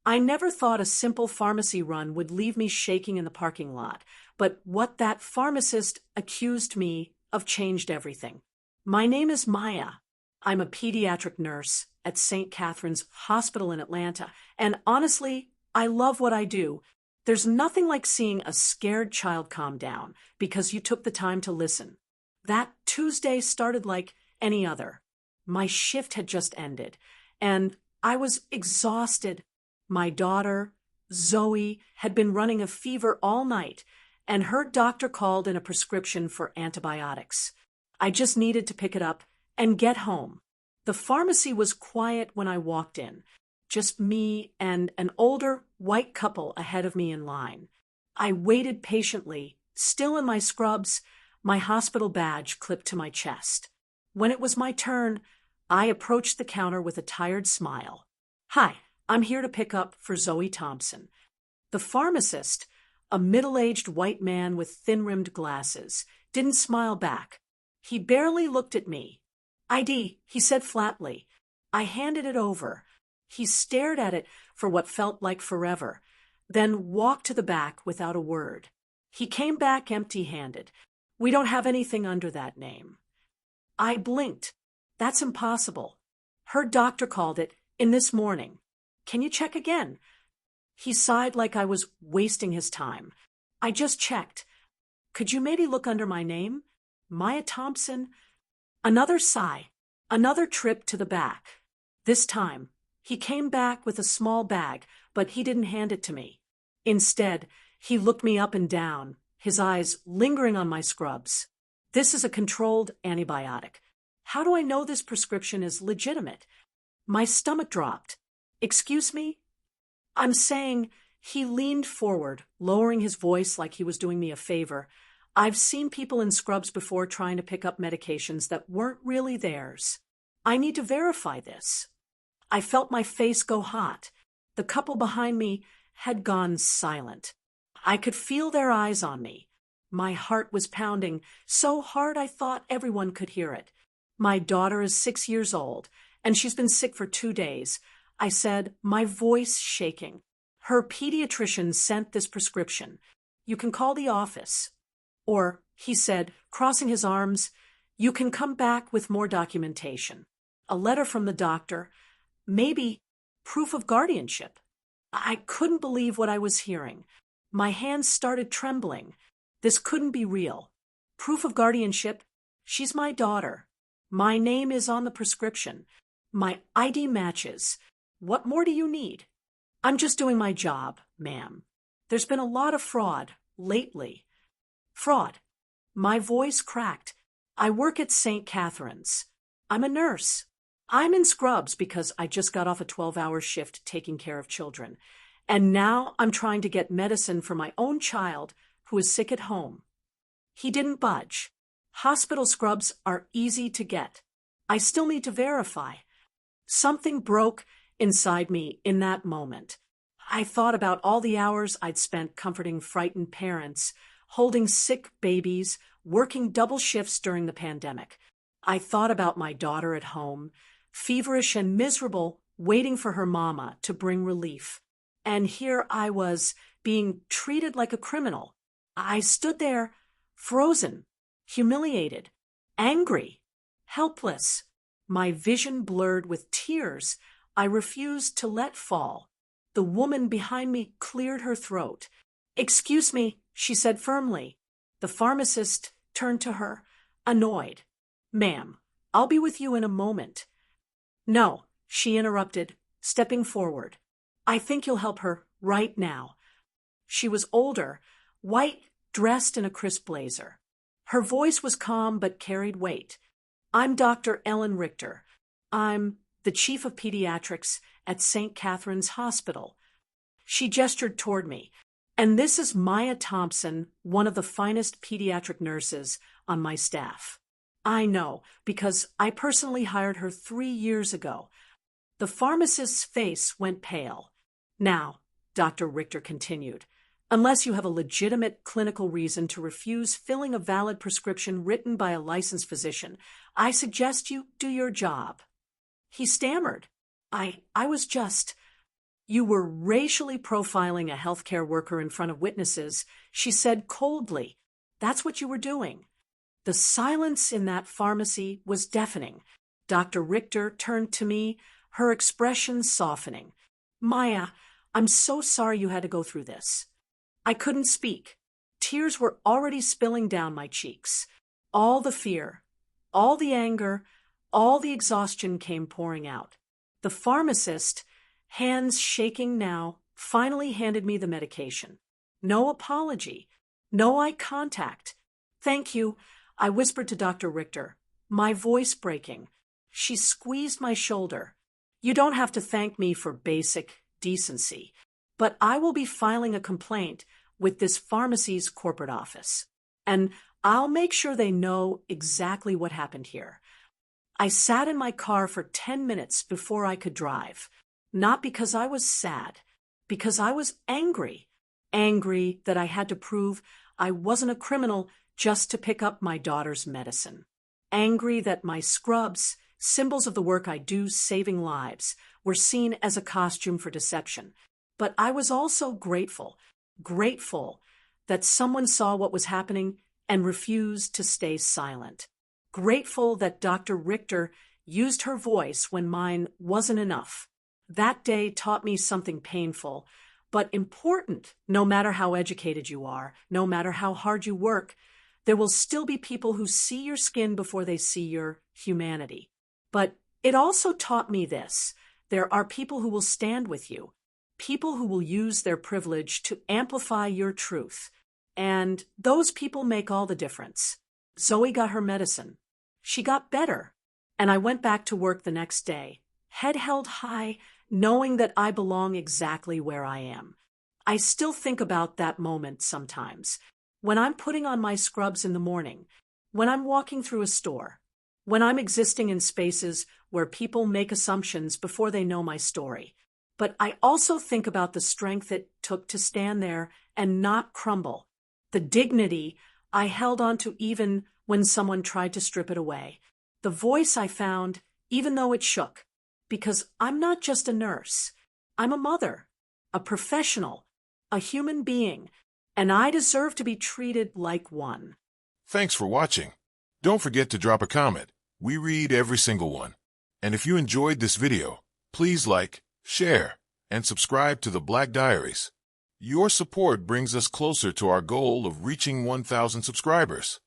I never thought a simple pharmacy run would leave me shaking in the parking lot, but what that pharmacist accused me of changed everything. My name is Maya. I'm a pediatric nurse at St. Catherine's Hospital in Atlanta, and honestly, I love what I do. There's nothing like seeing a scared child calm down because you took the time to listen. That Tuesday started like any other. My shift had just ended, and I was exhausted. My daughter, Zoe, had been running a fever all night, and her doctor called in a prescription for antibiotics. I just needed to pick it up and get home. The pharmacy was quiet when I walked in, just me and an older white couple ahead of me in line. I waited patiently, still in my scrubs, my hospital badge clipped to my chest. When it was my turn, I approached the counter with a tired smile. "Hi, I'm here to pick up for Zoe Thompson." The pharmacist, a middle-aged white man with thin-rimmed glasses, didn't smile back. He barely looked at me. "ID," he said flatly. I handed it over. He stared at it for what felt like forever, then walked to the back without a word. He came back empty-handed. "We don't have anything under that name." I blinked. "That's impossible. Her doctor called it in this morning. Can you check again?" He sighed like I was wasting his time. "I just checked. Could you maybe look under my name? Maya Thompson?" Another sigh. Another trip to the back. This time, he came back with a small bag, but he didn't hand it to me. Instead, he looked me up and down, his eyes lingering on my scrubs. "This is a controlled antibiotic. How do I know this prescription is legitimate?" My stomach dropped. "Excuse me?" "I'm saying," he leaned forward, lowering his voice like he was doing me a favor. "I've seen people in scrubs before trying to pick up medications that weren't really theirs. I need to verify this." I felt my face go hot. The couple behind me had gone silent. I could feel their eyes on me. My heart was pounding so hard I thought everyone could hear it. "My daughter is 6 years old, and she's been sick for 2 days," I said, my voice shaking. "Her pediatrician sent this prescription. You can call the office." Or, he said, crossing his arms, "You can come back with more documentation. A letter from the doctor, maybe proof of guardianship." I couldn't believe what I was hearing. My hands started trembling. This couldn't be real. Proof of guardianship? She's my daughter. My name is on the prescription. My ID matches. What more do you need? "I'm just doing my job, ma'am. There's been a lot of fraud lately." "Fraud?" My voice cracked. "I work at St. Catherine's. I'm a nurse. I'm in scrubs because I just got off a 12-hour shift taking care of children. And now I'm trying to get medicine for my own child who is sick at home." He didn't budge. Hospital scrubs are easy to get. I still need to verify. Something broke inside me in that moment. I thought about all the hours I'd spent comforting frightened parents, holding sick babies, working double shifts during the pandemic. I thought about my daughter at home, feverish and miserable, waiting for her mama to bring relief. And here I was, being treated like a criminal. I stood there, frozen, humiliated, angry, helpless. My vision blurred with tears I refused to let fall. The woman behind me cleared her throat. "Excuse me," she said firmly. The pharmacist turned to her, annoyed. "Ma'am, I'll be with you in a moment." "No," she interrupted, stepping forward. "I think you'll help her right now." She was older, white, dressed in a crisp blazer. Her voice was calm but carried weight. "I'm Dr. Ellen Richter. I'm the chief of pediatrics at St. Catherine's Hospital." She gestured toward me. "And this is Maya Thompson, one of the finest pediatric nurses on my staff. I know, because I personally hired her 3 years ago." The pharmacist's face went pale. "Now," Dr. Richter continued, "unless you have a legitimate clinical reason to refuse filling a valid prescription written by a licensed physician, I suggest you do your job." He stammered. I was just... You were racially profiling a healthcare worker in front of witnesses, she said coldly. That's what you were doing. The silence in that pharmacy was deafening. Dr. Richter turned to me, her expression softening. Maya, I'm so sorry you had to go through this. I couldn't speak. Tears were already spilling down my cheeks. All the fear, all the anger, all the exhaustion came pouring out. The pharmacist, hands shaking now, finally handed me the medication. No apology, no eye contact. Thank you, I whispered to Dr. Richter, my voice breaking. She squeezed my shoulder. You don't have to thank me for basic decency, but I will be filing a complaint with this pharmacy's corporate office, and I'll make sure they know exactly what happened here. I sat in my car for 10 minutes before I could drive, not because I was sad, because I was angry. Angry that I had to prove I wasn't a criminal just to pick up my daughter's medicine. Angry that my scrubs, symbols of the work I do saving lives, were seen as a costume for deception. But I was also grateful that someone saw what was happening and refused to stay silent. Grateful that Dr. Richter used her voice when mine wasn't enough. That day taught me something painful, but important. No matter how educated you are, no matter how hard you work, there will still be people who see your skin before they see your humanity. But it also taught me this. There are people who will stand with you, people who will use their privilege to amplify your truth. And those people make all the difference. Zoe got her medicine. She got better. And I went back to work the next day, head held high, knowing that I belong exactly where I am. I still think about that moment sometimes. When I'm putting on my scrubs in the morning, when I'm walking through a store, when I'm existing in spaces where people make assumptions before they know my story. But I also think about the strength it took to stand there and not crumble, the dignity I held on to even when someone tried to strip it away, the voice I found even though it shook, because I'm not just a nurse. I'm a mother, a professional, a human being, and I deserve to be treated like one. Thanks for watching. Don't forget to drop a comment. We read every single one. And if you enjoyed this video, please like, share, and subscribe to the Black Diaries. Your support brings us closer to our goal of reaching 1,000 subscribers.